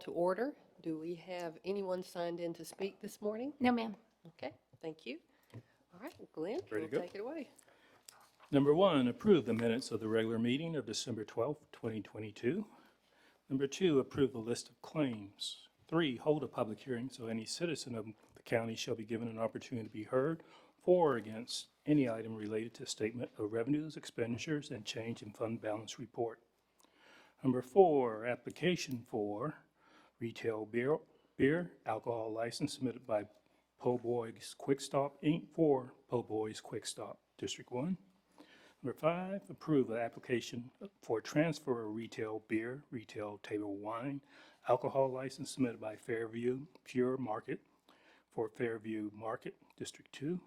to order. Do we have anyone signed in to speak this morning? No, ma'am. Okay, thank you. All right, Glenn, Ready you'll to go? take it away. Number 1, approve the minutes of the regular meeting of December 12th, 2022. Number 2, approve the list of claims. 3, hold a public hearing so any citizen of the county shall be given an opportunity to be heard for or against any item related to statement of revenues, expenditures, and change in fund balance report. Number 4, application for retail beer alcohol license submitted by Po' Boys Quick Stop, Inc. for Po' Boys Quick Stop, District 1. Number 5, approve the application for transfer of retail beer, retail table wine, alcohol license submitted by Fairview Pure Market for Fairview Market, District 2.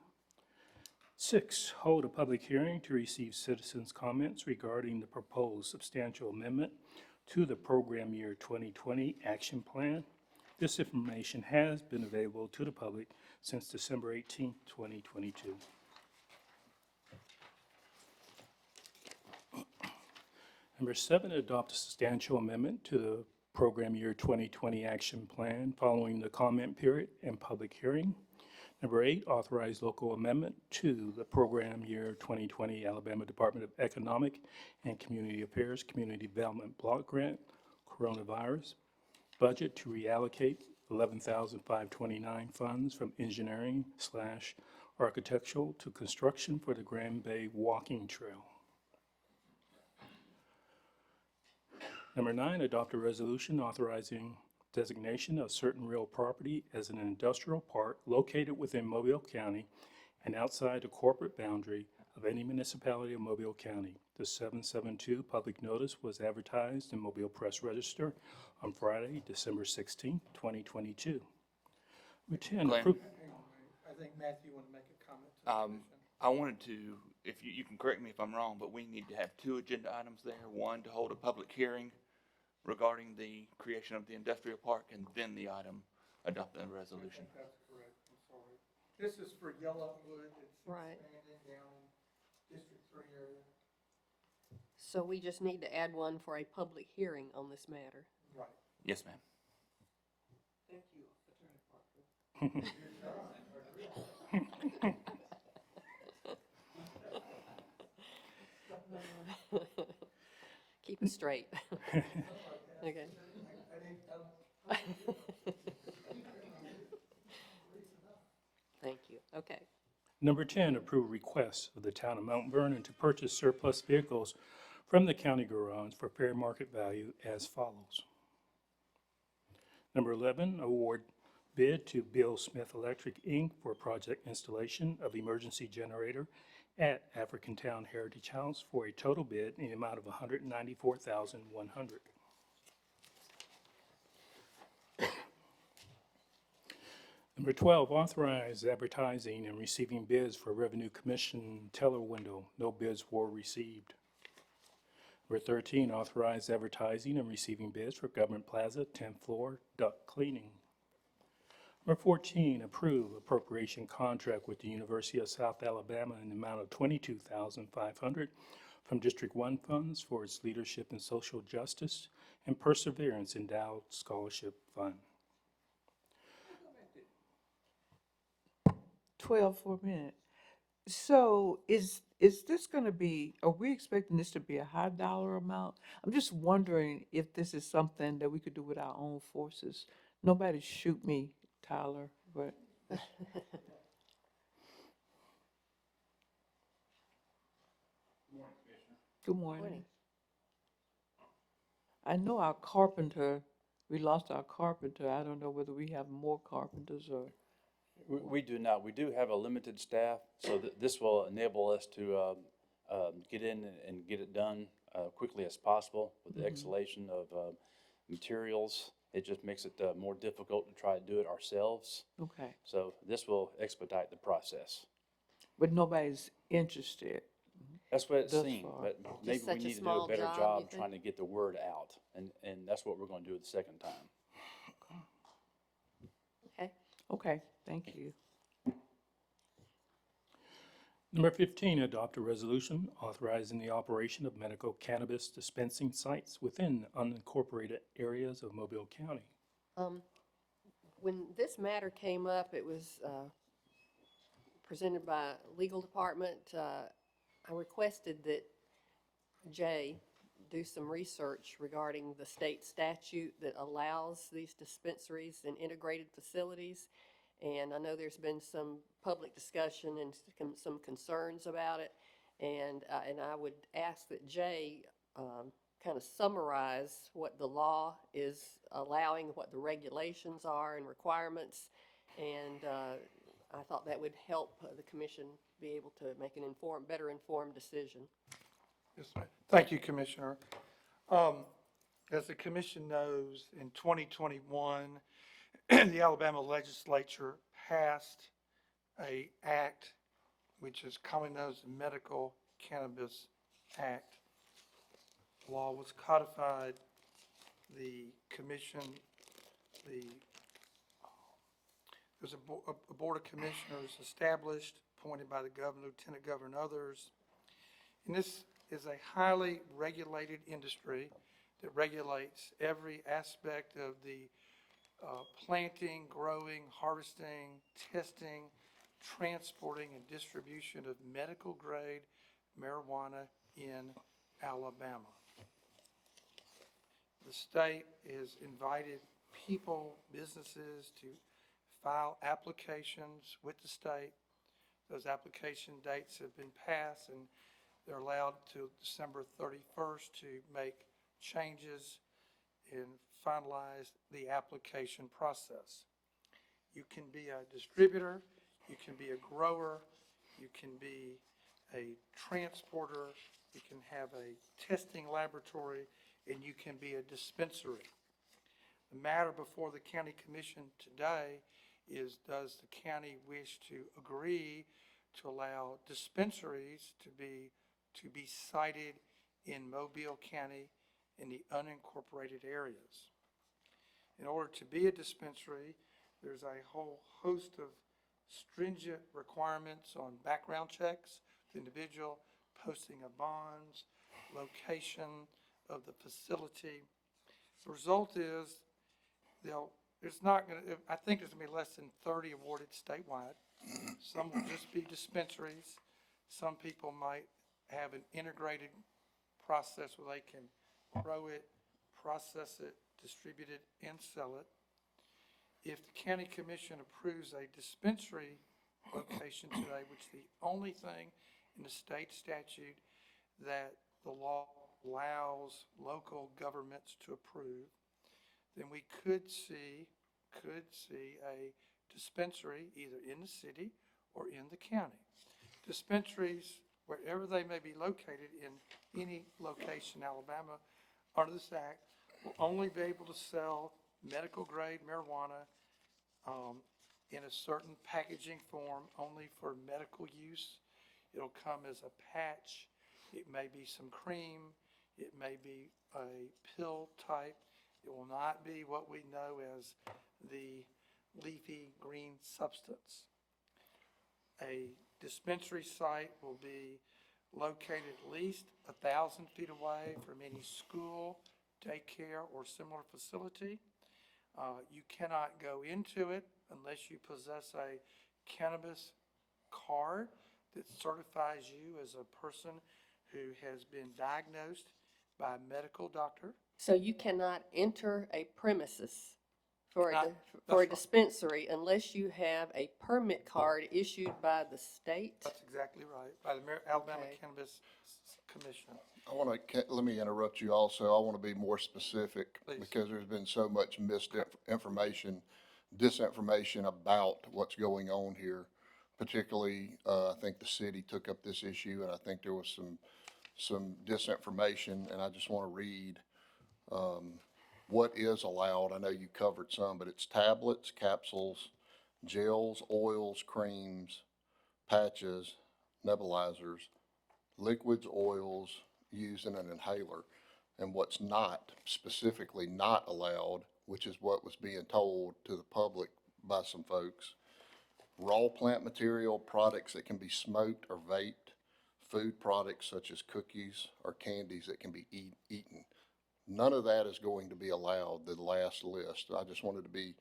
6, hold a public hearing to receive citizens' comments regarding the proposed substantial amendment to the program year 2020 action plan. This information has been available to the public since December 18, 2022. Number 7, adopt a substantial amendment to the program year 2020 action plan following the comment period and public hearing. Number 8, authorize local amendment to the program year 2020 Alabama Department of Economic and Community Affairs Community Development Block Grant Coronavirus budget to reallocate $11,529 funds from engineering/architectural to construction for the Grand Bay Walking Trail. Number 9, adopt a resolution authorizing designation of certain real property as an industrial park located within Mobile County and outside the corporate boundary of any municipality of Mobile County. The 772 public notice was advertised in Mobile Press Register on Friday, December 16, 2022. Number 10, Glenn? approve. I think Matthew wanted to make a comment to the commission. I wanted to, if you can correct me if I'm wrong, but we need to have 2 agenda items there. One, to hold a public hearing regarding the creation of the industrial park, and then the item adopting the resolution. I think that's correct, I'm sorry. This is for Yellowwood, it's Right. expanding down in District 3 area. So we just need to add one for a public hearing on this matter. Right. Yes, ma'am. Thank you, Attorney Parker. Keep it straight. Okay. Thank you. Okay. Number 10, approve requests of the town of Mount Vernon to purchase surplus vehicles from the county garage for fair market value as follows. Number 11, award bid to Bill Smith Electric, Inc. for project installation of emergency generator at African Town Heritage House for a total bid in the amount of $194,100. Number 12, authorize advertising and receiving bids for Revenue Commission teller window. No bids were received. Number 13, authorize advertising and receiving bids for Government Plaza 10th floor duct cleaning. Number 14, approve appropriation contract with the University of South Alabama in the amount of $22,500 from District 1 funds for its Leadership in Social Justice and Perseverance Endowed Scholarship Fund. 12 for a minute. So is this going to be, are we expecting this to be a high dollar amount? I'm just wondering if this is something that we could do with our own forces. Nobody shoot me, Tyler, but. Good morning. Morning. I know our carpenter, we lost our carpenter. I don't know whether we have more carpenters or. We do not. We do have a limited staff, so this will enable us to get in and get it done quickly as possible with the exhalation of materials. It just makes it more difficult to try to do it ourselves. Okay, So this will expedite the process. but nobody's interested. That's what it Thus seemed, far. but maybe such we a need to do small a better job, you job think? trying to get the word out, and that's what we're going to do the second time. Okay. Okay, thank you. Number 15, adopt a resolution authorizing the operation of medical cannabis dispensing sites within unincorporated areas of Mobile County. When this matter came up, it was presented by legal department. I requested that Jay do some research regarding the state statute that allows these dispensaries and integrated facilities. And I know there's been some public discussion and some concerns about it. And I would ask that Jay kind of summarize what the law is allowing, what the regulations are and requirements. And I thought that would help the commission be able to make an better informed decision. Yes, ma'am. Thank you, Commissioner. As the commission knows, in 2021, the Alabama legislature passed a act which is commonly known as the Medical Cannabis Act. The law was codified, the commission, there's a board of commissioners established, appointed by the governor, lieutenant governor, and others. And this is a highly regulated industry that regulates every aspect of the planting, growing, harvesting, testing, transporting, and distribution of medical-grade marijuana in Alabama. The state has invited people, businesses to file applications with the state. Those application dates have been passed, and they're allowed till December 31st to make changes and finalize the application process. You can be a distributor, you can be a grower, you can be a transporter, you can have a testing laboratory, and you can be a dispensary. The matter before the county commission today is, does the county wish to agree to allow dispensaries to be sited in Mobile County in the unincorporated areas? In order to be a dispensary, there's a whole host of stringent requirements on background checks, the individual, posting of bonds, location of the facility. The result is I think there's gonna be less than 30 awarded statewide. Some will just be dispensaries. Some people might have an integrated process where they can grow it, process it, distribute it, and sell it. If the county commission approves a dispensary location today, which is the only thing in the state statute that the law allows local governments to approve, then we could see a dispensary either in the city or in the county. Dispensaries, wherever they may be located in any location in Alabama, under this act, will only be able to sell medical-grade marijuana in a certain packaging form, only for medical use. It'll come as a patch. It may be some cream. It may be a pill type. It will not be what we know as the leafy green substance. A dispensary site will be located at least 1,000 feet away from any school, daycare, or similar facility. You cannot go into it unless you possess a cannabis card that certifies you as a person who has been diagnosed by a medical doctor. So you cannot enter a premises for Not- a that's right. dispensary unless you have a permit card issued by the state? That's exactly right, by the Alabama Okay. Cannabis Commission. Let me interrupt you also. I want to be more specific Please. because there's been so much misinformation, disinformation about what's going on here. Particularly, I think the city took up this issue, and I think there was some disinformation, and I just want to read what is allowed. I know you covered some, but it's tablets, capsules, gels, oils, creams, patches, nebulizers, liquids, oils used in an inhaler. And what's not, specifically not allowed, which is what was being told to the public by some folks, raw plant material, products that can be smoked or vaped, food products such as cookies or candies that can be eaten. None of that is going to be allowed, the last list. I just wanted to be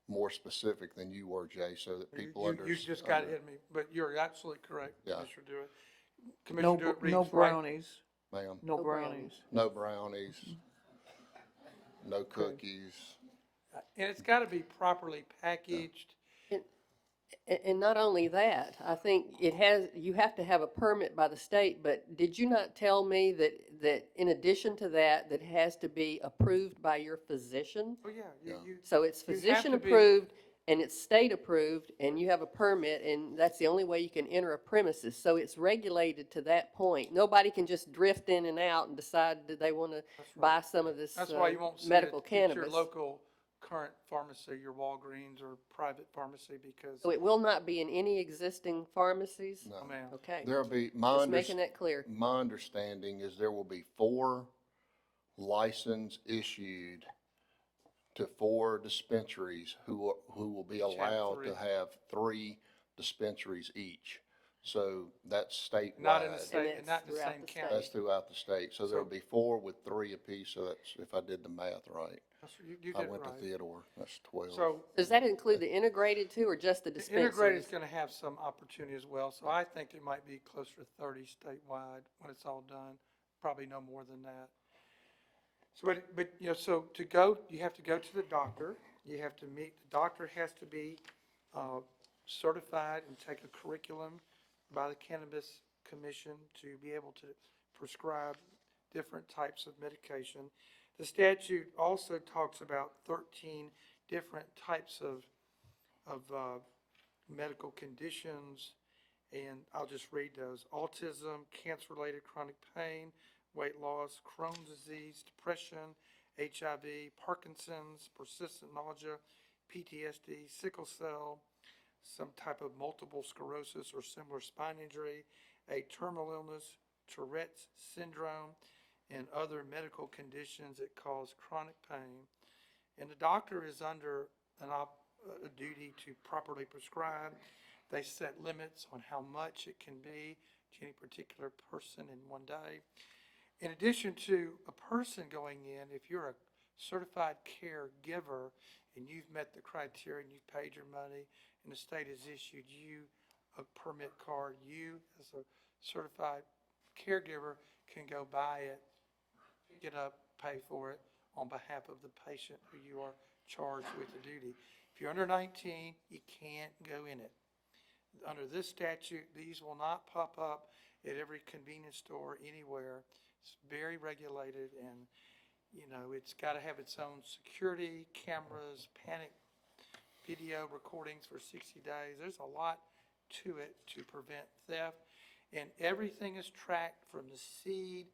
more specific than you were, Jay, so that people You just got hit me, but you're absolutely correct, Yeah. Commissioner Dewitt. No, Commissioner Dewitt no reads right. brownies, Ma'am, no No brownies. brownies. no brownies, no cookies. And it's got to be properly packaged. And not only that, I think you have to have a permit by the state, but did you not tell me that in addition to that, that it has to be approved by your physician? Oh, yeah, you, So it's You have physician to be- approved and it's state approved and you have a permit and that's the only way you can enter a premises. So it's regulated to that point. Nobody can just drift in and out and decide that they want to buy some of this that's why you won't see medical it at your cannabis. local current pharmacy, your Walgreens or private pharmacy, because, So it will not be in any existing pharmacies? oh, man. Okay, There'll be, just making that clear. my understanding is there will be 4 license issued to 4 dispensaries who will be have allowed 3. to have 3 dispensaries each. So that's statewide. Not in the state, and that's not in the throughout same the county. That's throughout the state. So there'll be 4 with 3 apiece, so that's, if I did the math right. You I did it went to right. Theodore, that's 12. So Does that include the integrated too, or just the the integrated dispensaries? is going to have some opportunity as well, so I think it might be closer to 30 statewide when it's all done, probably no more than that. So, but, you know, so to go, you have to go to the doctor, you have to meet, the doctor has to be certified and take a curriculum by the Cannabis Commission to be able to prescribe different types of medication. The statute also talks about 13 different types of medical conditions, and I'll just read those. Autism, cancer-related chronic pain, weight loss, Crohn's disease, depression, HIV, Parkinson's, persistent nausea, PTSD, sickle cell, some type of multiple sclerosis or similar spine injury, a terminal illness, Tourette's syndrome, and other medical conditions that cause chronic pain. And the doctor is under a duty to properly prescribe. They set limits on how much it can be to any particular person in one day. In addition to a person going in, if you're a certified caregiver and you've met the criteria and you've paid your money and the state has issued you a permit card, you as a certified caregiver can go buy it, pick it up, pay for it on behalf of the patient who you are charged with the duty. If you're under 19, you can't go in it. Under this statute, these will not pop up at every convenience store anywhere. It's very regulated and, you know, it's got to have its own security, cameras, panic video recordings for 60 days. There's a lot to it to prevent theft. And everything is tracked from the seed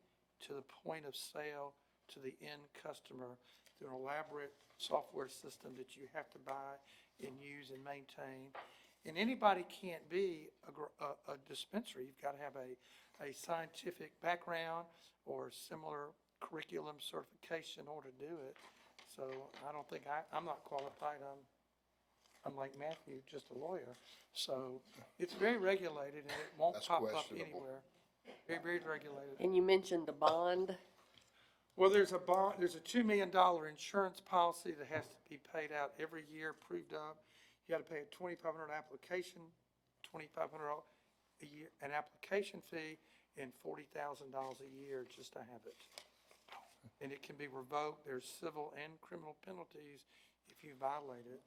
to the point of sale to the end customer through an elaborate software system that you have to buy and use and maintain. And anybody can't be a dispensary. You've got to have a scientific background or similar curriculum certification in order to do it. So I don't think I'm not qualified. I'm like Matthew, just a lawyer. So it's very regulated and it won't That's pop up questionable. anywhere. Very, very regulated. And you mentioned a bond. Well, there's a bond, there's a $2 million insurance policy that has to be paid out every year, proved up. You gotta pay a $2,500 application, $2,500 a year, an application fee, and $40,000 a year just to have it. And it can be revoked. There's civil and criminal penalties if you violate it.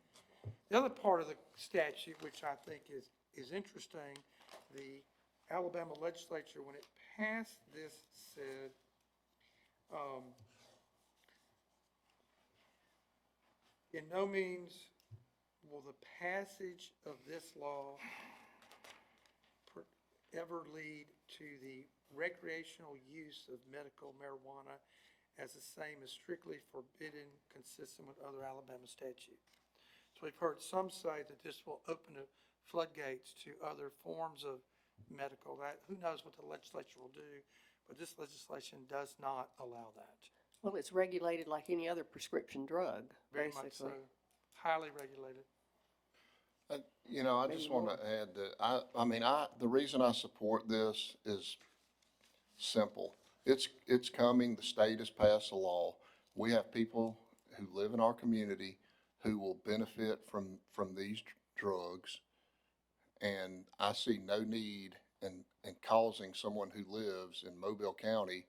The other part of the statute, which I think is interesting, the Alabama legislature, when it passed this, said, in no means will the passage of this law ever lead to the recreational use of medical marijuana as the same as strictly forbidden, consistent with other Alabama statutes. So we've heard some say that this will open the floodgates to other forms of medical. That, who knows what the legislature will do, but this legislation does not allow that. Well, it's regulated like any other prescription drug, Very much so, basically. highly regulated. You know, I just want to add that, I mean, the reason I support this is simple. It's coming, the state has passed a law. We have people who live in our community who will benefit from these drugs. And I see no need in causing someone who lives in Mobile County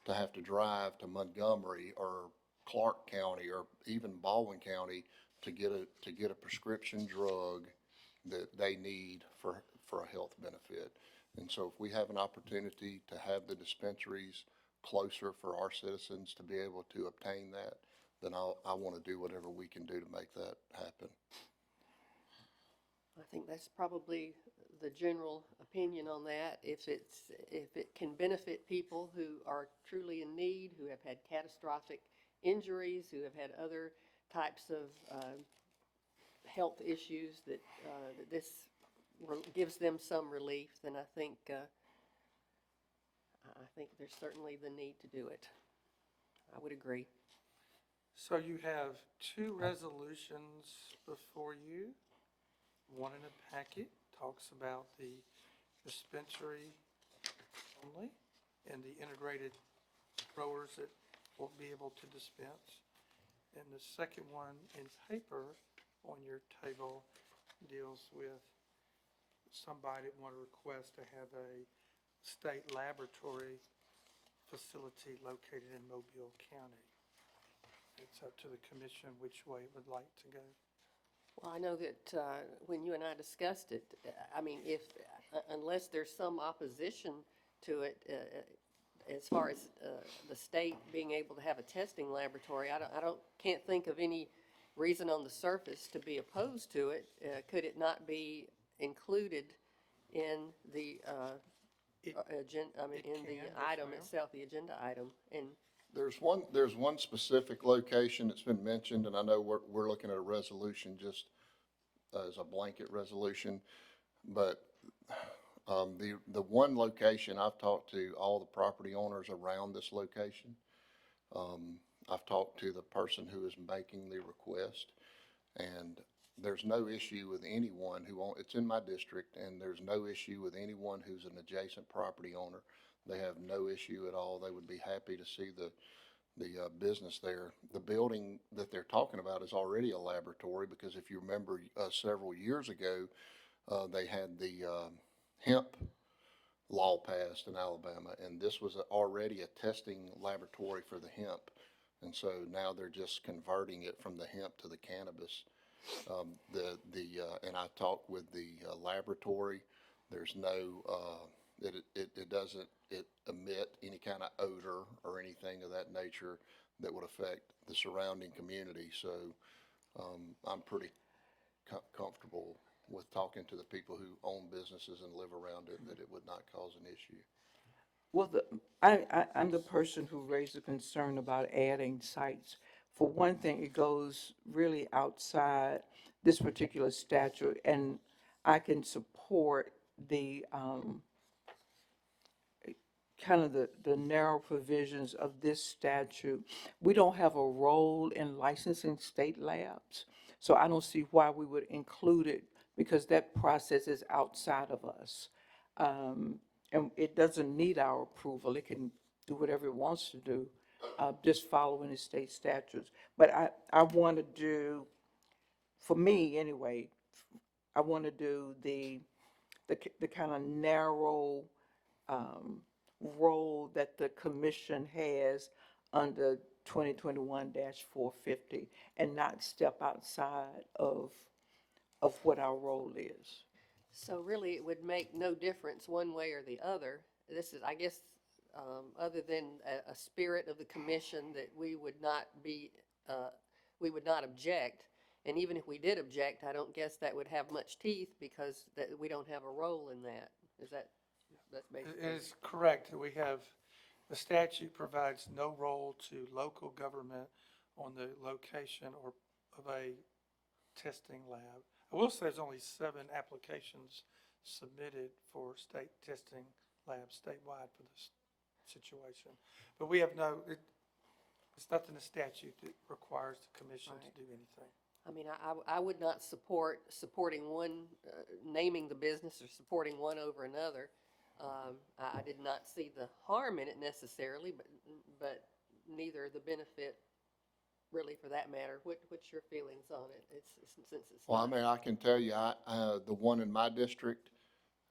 to have to drive to Montgomery or Clark County or even Baldwin County to get a prescription drug that they need for a health benefit. And so if we have an opportunity to have the dispensaries closer for our citizens to be able to obtain that, then I want to do whatever we can do to make that happen. I think that's probably the general opinion on that. If it can benefit people who are truly in need, who have had catastrophic injuries, who have had other types of health issues that this gives them some relief, then I think there's certainly the need to do it. I would agree. So you have two resolutions before you. One in a packet talks about the dispensary only and the integrated growers that will be able to dispense. And the second one in paper on your table deals with somebody that want to request to have a state laboratory facility located in Mobile County. It's up to the commission which way it would like to go. Well, I know that when you and I discussed it, I mean, unless there's some opposition to it, as far as the state being able to have a testing laboratory, can't think of any reason on the surface to be opposed to it. Could it not be included in the agenda, in the can, yes, item ma'am. itself, the agenda item? And There's one specific location that's been mentioned, and I know we're looking at a resolution just as a blanket resolution, but the one location, I've talked to all the property owners around this location. I've talked to the person who is making the request, and there's no issue with anyone it's in my district, and there's no issue with anyone who's an adjacent property owner. They have no issue at all. They would be happy to see the business there. The building that they're talking about is already a laboratory, because if you remember, several years ago, they had the hemp law passed in Alabama, and this was already a testing laboratory for the hemp. And so now they're just converting it from the hemp to the cannabis. And I talked with the laboratory. There's no, it doesn't emit any kind of odor or anything of that nature that would affect the surrounding community. So I'm pretty comfortable with talking to the people who own businesses and live around it, that it would not cause an issue. Well, I'm the person who raised a concern about adding sites. For one thing, it goes really outside this particular statute, and I can support the, kind of the narrow provisions of this statute. We don't have a role in licensing state labs, so I don't see why we would include it, because that process is outside of us. And it doesn't need our approval. It can do whatever it wants to do, just following the state statutes. But I want to do, for me anyway, I want to do the kind of narrow role that the commission has under 2021-450, and not step outside of what our role is. so really, it would make no difference one way or the other. This is, I guess, other than a spirit of the commission, that we would not object. And even if we did object, I don't guess that would have much teeth, because that we don't have a role in that. That's It basically? is correct. We have, the statute provides no role to local government on the location or of a testing lab. I will say there's only 7 applications submitted for state testing labs statewide for this situation. But we have it's nothing in the statute that requires the commission to do anything. I mean, I would not supporting one, naming the business or supporting one over another. I did not see the harm in it necessarily, but neither the benefit really for that matter. What's your feelings on it? Since it's Well, I not. mean, I can tell you, the one in my district,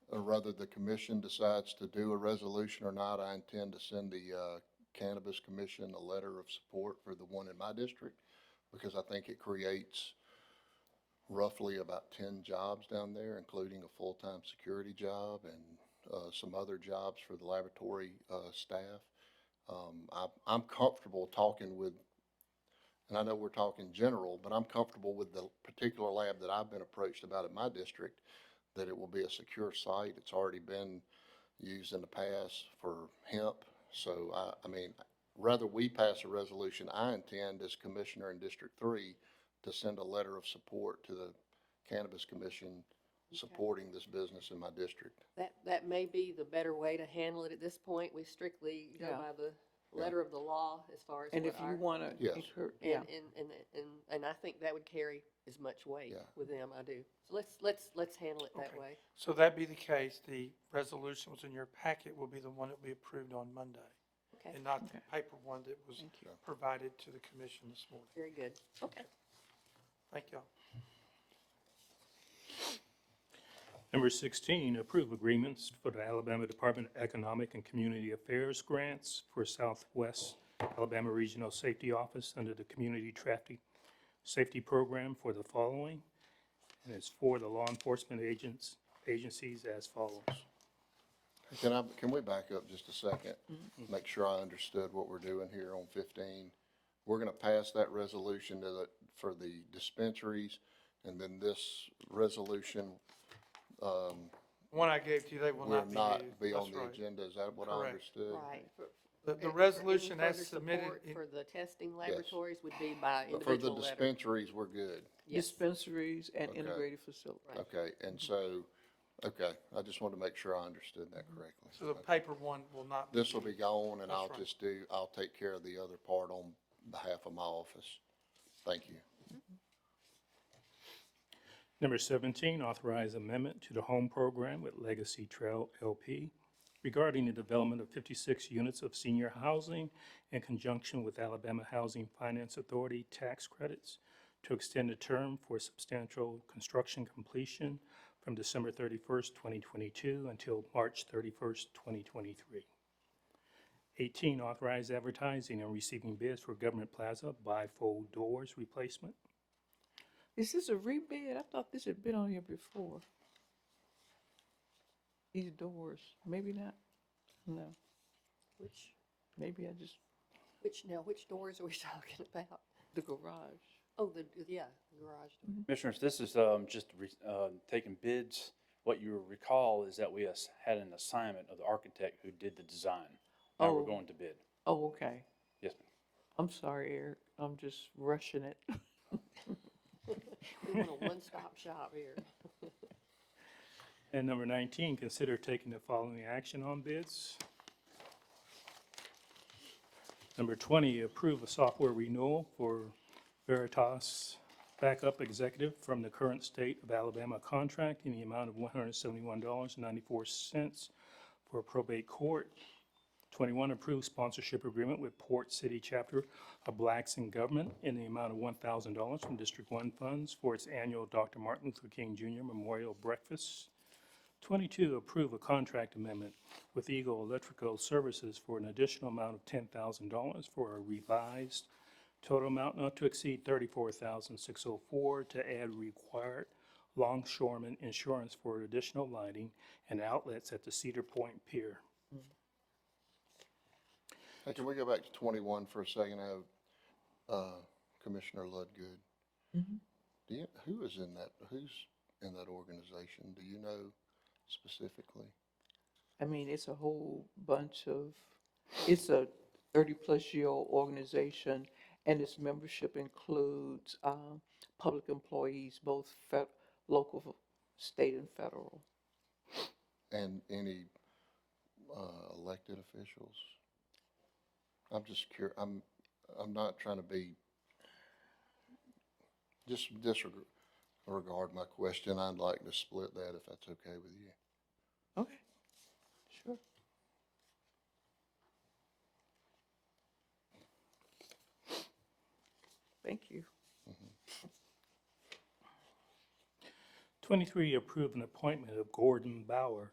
or rather the commission decides to do a resolution or not, I intend to send the Cannabis Commission a letter of support for the one in my district, because I think it creates roughly about 10 jobs down there, including a full-time security job and some other jobs for the laboratory staff. I'm comfortable talking with, and I know we're talking general, but I'm comfortable with the particular lab that I've been approached about in my district, that it will be a secure site. It's already been used in the past for hemp. So I mean, rather we pass a resolution, I intend as commissioner in District 3 to send a letter of support to the Cannabis Commission supporting this business in my district. That may be the better way to handle it at this point. We strictly go Yeah. by the letter of the law as far as And what if you our. want to Yes. encourage, yeah. And I think that would carry as much weight Yeah. with them, I do. So let's handle it that Okay. way. So that be the case, the resolution was in your packet will be the one that will be approved on Monday, Okay, and not the paper one that was Thank you. provided to the commission this morning. very good. Okay. Thank y'all. Number 16, approve agreements for the Alabama Department of Economic and Community Affairs grants for Southwest Alabama Regional Safety Office under the Community Traffic Safety Program for the following. And it's for the law enforcement agencies as follows. Can we back up just a second? Make sure I understood what we're doing here on 15. We're gonna pass that resolution for the dispensaries, and then this resolution, One I gave to you, they will will not not be used. be on That's the right. agenda. Is that what I Correct. understood? Right. The And resolution any as further submitted, support in- for the testing laboratories would be by But for the individual letter. dispensaries, we're good. Yes. Dispensaries and Okay. integrated facilities. Right. Okay, and so, okay, I just wanted to make sure I understood that correctly. so the paper one will not be This will be used. gone, and That's right. I'll take care of the other part on behalf of my office. Thank you. Number 17, authorize amendment to the home program with Legacy Trail LP regarding the development of 56 units of senior housing in conjunction with Alabama Housing Finance Authority tax credits to extend the term for substantial construction completion from December 31st, 2022 until March 31st, 2023. 18, authorize advertising and receiving bids for Government Plaza bifold doors replacement. Is this a rebid? I thought this had been on here before. These doors, maybe not. No, maybe I just, Which doors are we talking about? the garage. Oh, the garage door. Commissioners, this is just taking bids. What you recall is that we had an assignment of the architect who did the design. Now we're Oh. going to bid. Oh, okay. Yes, ma'am. I'm sorry, Eric. I'm just rushing it. We want a one-stop shop here. And number 19, consider taking the following action on bids. Number 20, approve a software renewal for Veritas Backup Executive from the current state of Alabama contract in the amount of $171.94 for probate court. 21, approve sponsorship agreement with Port City Chapter of Blacks in Government in the amount of $1,000 from District 1 funds for its annual Dr. Martin Luther King Jr. Memorial Breakfast. 22, approve a contract amendment with Eagle Electrical Services for an additional amount of $10,000 for a revised total amount not to exceed $34,604 to add required longshoreman insurance for additional lighting and outlets at the Cedar Point Pier. Hey, can we go back to 21 for a second? I have Commissioner Ludgood. Who's in that organization? Do you know specifically? I mean, it's a whole bunch of, it's a 30-plus-year-old organization, and its membership includes public employees, both local, state, and federal. And any elected officials? I'm just curious, I'm not trying to be, just disregard my question. I'd like to split that if that's okay with you. Okay, sure. Thank you. 23, approve an appointment of Gordon Bauer,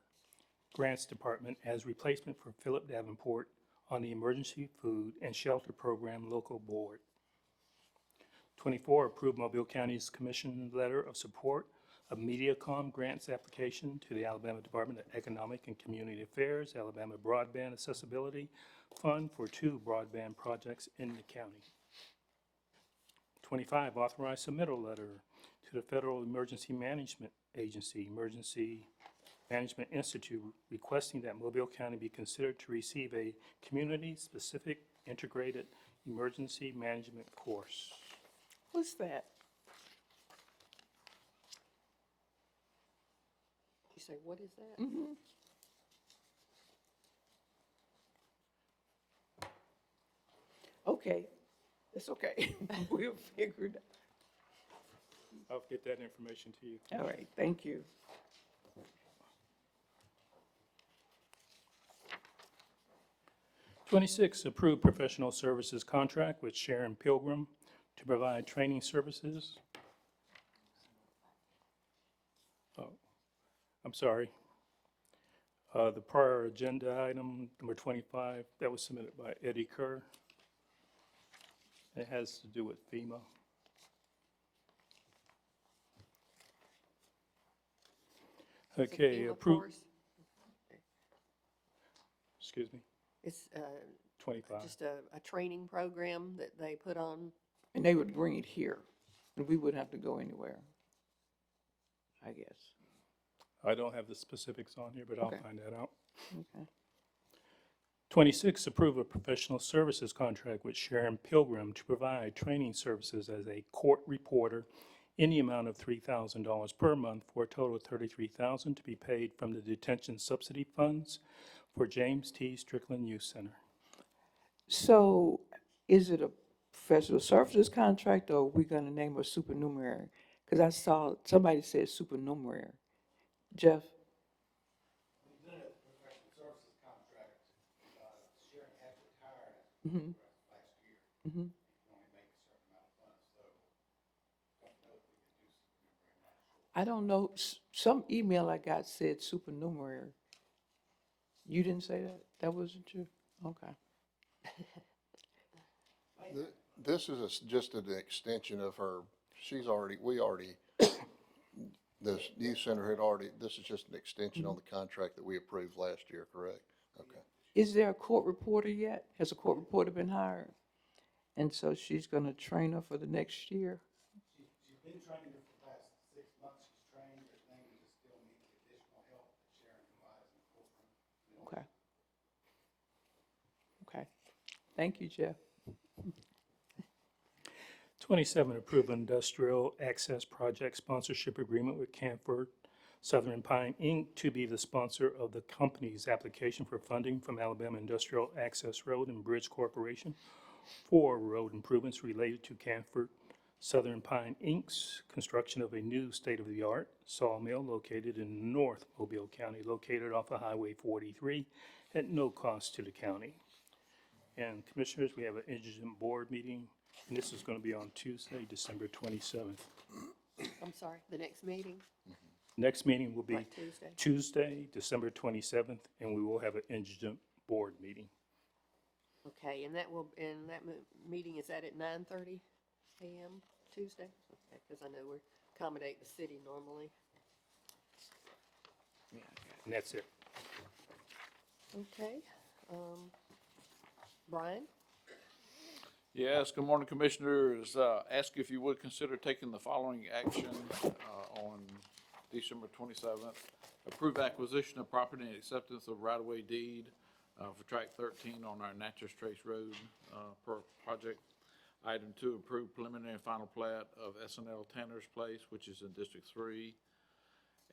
Grants Department, as replacement for Philip Davenport on the Emergency Food and Shelter Program Local Board. 24, approve Mobile County's Commission Letter of Support of MediaCom Grants application to the Alabama Department of Economic and Community Affairs, Alabama Broadband Accessibility Fund for 2 broadband projects in the county. 25, authorize submittal letter to the Federal Emergency Management Agency, Emergency Management Institute, requesting that Mobile County be considered to receive a community-specific integrated emergency management course. What's that? You say, what is that? Okay, it's okay. We'll figure it I'll get that information to you. out. All right, thank you. 26, approve professional services contract with Sharon Pilgrim to provide training services. Oh, I'm sorry. The prior agenda item, number 25, that was submitted by Eddie Kerr. It has to do with FEMA. Okay, FEMA approve, course? excuse me, It's 25. just a training program that they put on. And they would bring it here, and we wouldn't have to go anywhere, I guess. I don't have the specifics on here, but I'll Okay. find that out. Okay. 26, approve a professional services contract with Sharon Pilgrim to provide training services as a court reporter in the amount of $3,000 per month for a total of $33,000 to be paid from the detention subsidy funds for James T. Strickland Youth Center. So is it a professional services contract, or are we gonna name a supernumerary? Because I saw, somebody said supernumerary. Jeff? I don't know, some email I got said supernumerary. You didn't say that? That wasn't you? Okay. This is just an extension of her, the youth center had already, this is just an extension on the contract that we approved last year, correct? Okay. Is there a court reporter yet? Has a court reporter been hired? And so she's gonna train her for the next year? She's been training her for the past 6 months. She's trained. Her thing is just still needs additional help that Sharon provides in the courtroom. Okay. Okay. Thank you, Jeff. 27, approve industrial access project sponsorship agreement with Canford Southern Pine, Inc. to be the sponsor of the company's application for funding from Alabama Industrial Access Road and Bridge Corporation for road improvements related to Canford Southern Pine, Inc.'s construction of a new state-of-the-art sawmill located in North Mobile County, located off of Highway 43 at no cost to the county. And Commissioners, we have an indigent board meeting, and this is going to be on Tuesday, December 27th. I'm sorry, the next meeting, Next meeting will be like Tuesday. Tuesday, December 27th, and we will have an indigent board meeting. Okay, and that meeting, is that at 9:30 a.m. Tuesday? Okay, because I know we accommodate the city normally. And that's it. Okay, Brian? Yes, good morning, Commissioners. Ask if you would consider taking the following action on December 27th. Approve acquisition of property and acceptance of right-of-way deed for Track 13 on our Natchez Trace Road per project. Item 2, approve preliminary and final plat of S&L Tanner's Place, which is in District 3,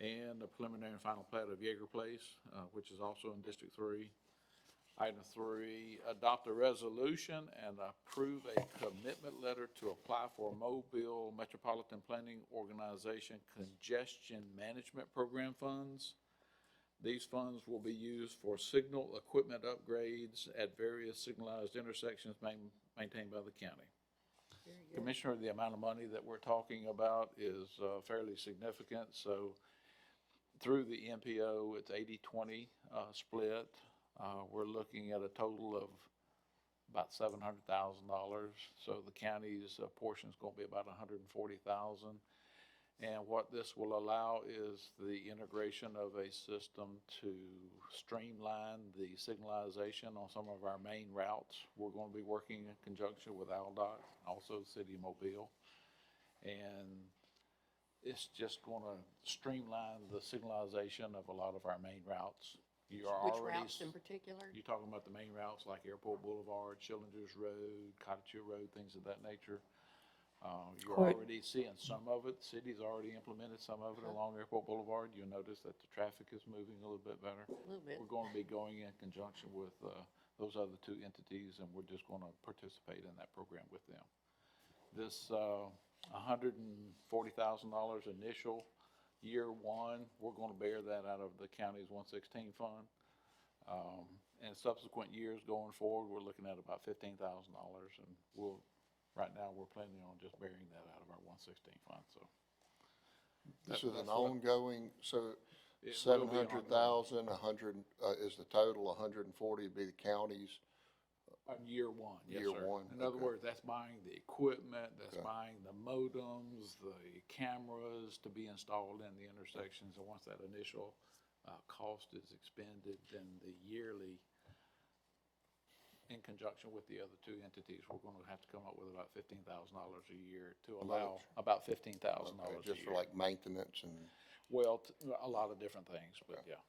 and a preliminary and final plat of Yeager Place, which is also in District 3. Item 3, adopt a resolution and approve a commitment letter to apply for Mobile Metropolitan Planning Organization Congestion Management Program funds. These funds will be used for signal equipment upgrades at various signalized intersections maintained by the county. Commissioner, the amount of money that we're talking about is fairly significant. So through the MPO, it's 80-20 split. We're looking at a total of about $700,000. So the county's portion is going to be about $140,000. And what this will allow is the integration of a system to streamline the signalization on some of our main routes. We're going to be working in conjunction with ALDOT, also City of Mobile. And it's just going to streamline the signalization of a lot of our main routes. You are Which already routes in particular? You're talking about the main routes like Airport Boulevard, Schillinger's Road, Cottage Hill Road, things of that nature. You're Correct. already seeing some of it. The city's already implemented some of it along Airport Boulevard. You'll notice that the traffic is moving a little bit better. A little bit. We're going to be going in conjunction with those other two entities, and we're just going to participate in that program with them. This $140,000 initial year one, we're going to bear that out of the county's 116 fund. And subsequent years going forward, we're looking at about $15,000, and right now, we're planning on just bearing that out of our 116 fund, so. This is an that's what- ongoing, so It will be 700,000, 100, is the total, 140 would be the county's. Year one, yes, Year sir. one, In other okay. words, that's buying the equipment, that's Okay. buying the modems, the cameras to be installed in the intersections. And once that initial cost is expended, then the yearly, in conjunction with the other two entities, we're going to have to come up with about $15,000 a year to allow about $15,000 a year. Just for like maintenance and, Well, a lot of different things, but yeah.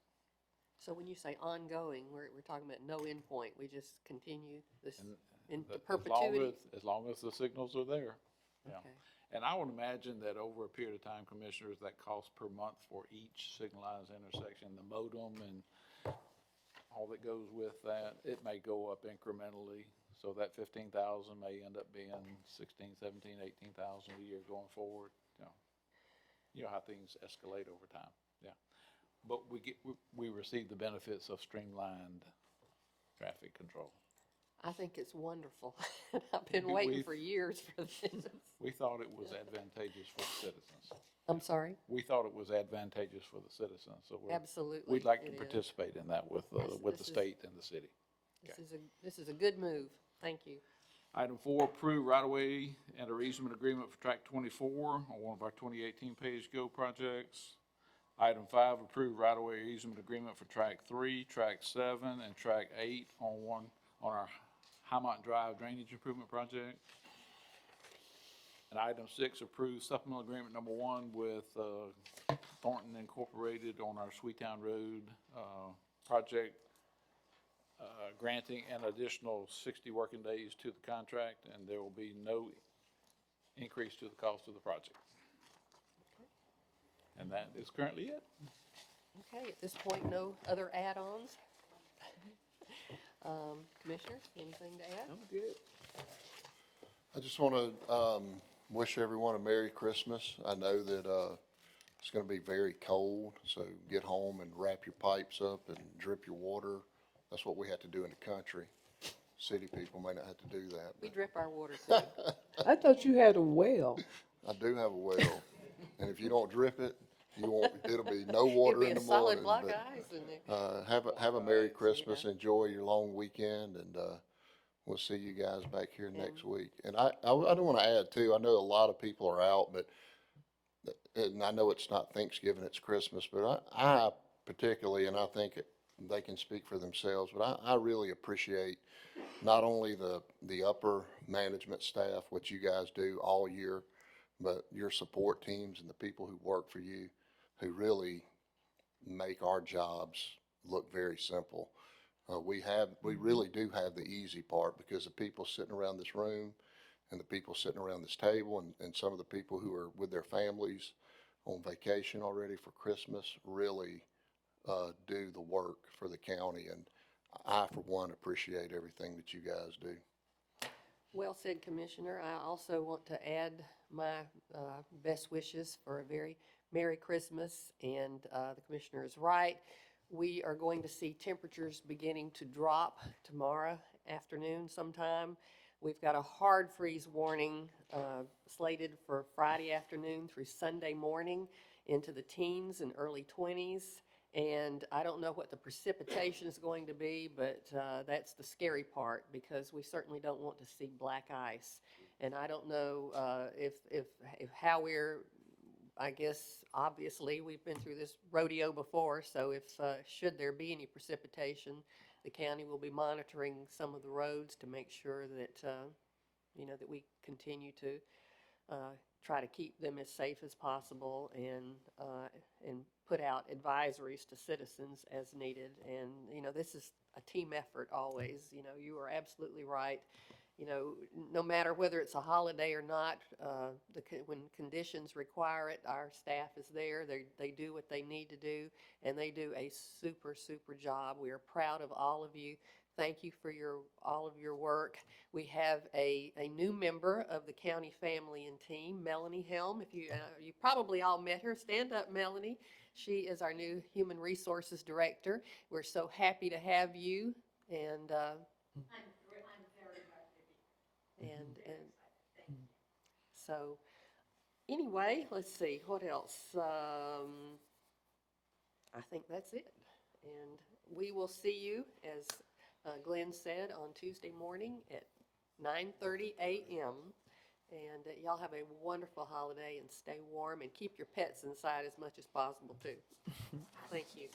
So when you say ongoing, we're talking about no endpoint, we just continue this And into As long perpetuity? as long as the signals are there, yeah. Okay. And I would imagine that over a period of time, Commissioners, that cost per month for each signalized intersection, the modem and all that goes with that, it may go up incrementally. So that 15,000 may end up being 16, 17, 18,000 a year going forward, you know. You know how things escalate over time, yeah. But we receive the benefits of streamlined traffic control. I think it's wonderful. I've been We- waiting we- for years for this. We thought it was advantageous for the citizens. I'm sorry? We thought it was advantageous for the citizens, so Absolutely. we'd like to it is. participate in that with This the is- state and the city. This is a good move. Thank you. Item 4, approve right-of-way and or easement agreement for track 24 on one of our 2018 pay-as-go projects. Item 5, approve right-of-way easement agreement for track 3, track 7, and track 8 on our Highmont Drive drainage improvement project. And item 6, approve supplemental agreement number 1 with Thornton Incorporated on our Sweetown Road project, granting an additional 60 working days to the contract, and there will be no increase to the cost of the project. And that is currently it. Okay, at this point, no other add-ons? Commissioner, anything to add? Good. I just want to wish everyone a Merry Christmas. I know that it's going to be very cold, so get home and wrap your pipes up and drip your water. That's what we have to do in the country. City people may not have to do that. We but drip our water too. I thought you had a well. I do have a well, and if you don't drip it, you won't. It'll be no water in It'll the be a solid morning. block but, of ice in there. have a Merry Christmas. Enjoy your long weekend, and we'll see you guys back here next week. And I don't want to add too. I know a lot of people are out, but and I know it's not Thanksgiving, it's Christmas. But I particularly, and I think they can speak for themselves. But I really appreciate not only the upper management staff, what you guys do all year, but your support teams and the people who work for you, who really make our jobs look very simple. We really do have the easy part, because the people sitting around this room and the people sitting around this table and some of the people who are with their families on vacation already for Christmas really do the work for the county. And I, for one, appreciate everything that you guys do. Well said, Commissioner. I also want to add my best wishes for a very Merry Christmas, and the Commissioner is right. We are going to see temperatures beginning to drop tomorrow afternoon sometime. We've got a hard freeze warning slated for Friday afternoon through Sunday morning into the teens and early 20s. And I don't know what the precipitation is going to be, but that's the scary part, because we certainly don't want to see black ice. And I don't know if how we're, I guess, obviously, we've been through this rodeo before, so if, should there be any precipitation, the county will be monitoring some of the roads to make sure that, that we continue to try to keep them as safe as possible, and put out advisories to citizens as needed. And, this is a team effort always. You are absolutely right. No matter whether it's a holiday or not, when conditions require it, our staff is there. They do what they need to do, and they do a super, super job. We are proud of all of you. Thank you for all of your work. We have a new member of the county family and team, Melanie Helm. If you probably all met her. Stand up, Melanie. She is our new Human Resources Director. We're so happy to have you, and so, anyway, let's see, what else? I think that's it. And we will see you, as Glenn said, on Tuesday morning at 9:30 a.m. And y'all have a wonderful holiday, and stay warm, and keep your pets inside as much as possible, too. Thank you.